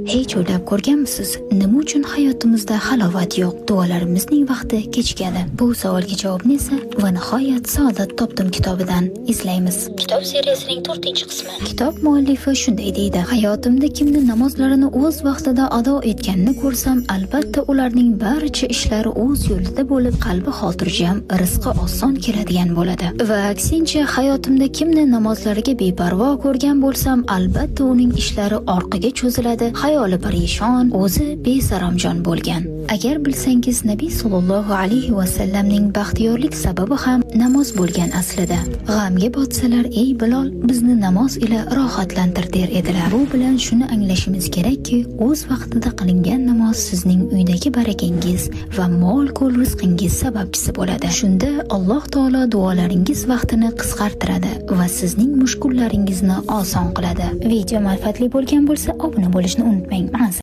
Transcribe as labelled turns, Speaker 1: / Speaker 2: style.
Speaker 1: Hech o'ylab ko'rganmisiz, nima uchun hayotimizda halovat yo'q, duolarimizning vaqti kechikadi? Bu savolga javobni esa va nihoyat Saodat topdim kitobidan izlaymiz. Kitob seriyasining 4-qismi. Kitob muallifi shunday deydi: hayotimda kimni namozlarini o'z vaqtida ado etganini ko'rsam, albatta ularning barcha ishlari o'z yo'lida bo'lib, qalbi xotirjam, rizqi oson keladigan bo'ladi. Va aksincha, hayotimda kimni namozlariga beparvo ko'rgan bo'lsam, albatta uning ishlari orqaga cho'ziladi, hayoli parishon, o'zi besaramjon bo'lgan. Agar bilsangiz, Nabiy sollallohu alayhi va sallamning baxtiyorlik sababi ham namoz bo'lgan aslida. G'amga botsalar, ey Bilol, bizni namoz ila rohatlantir der edilar. Bu bilan shuni anglashimiz kerakki, o'z vaqtida qilingan namoz sizning uydagi barakangiz va mol-ko'l rizqingiz sababchisi bo'ladi. Shunda Alloh taolo duolaringiz vaqtini qisqartiradi va sizning mushkullaringizni oson qiladi. Video manfaatli bo'lgan bo'lsa, obuna bo'lishni unutmang.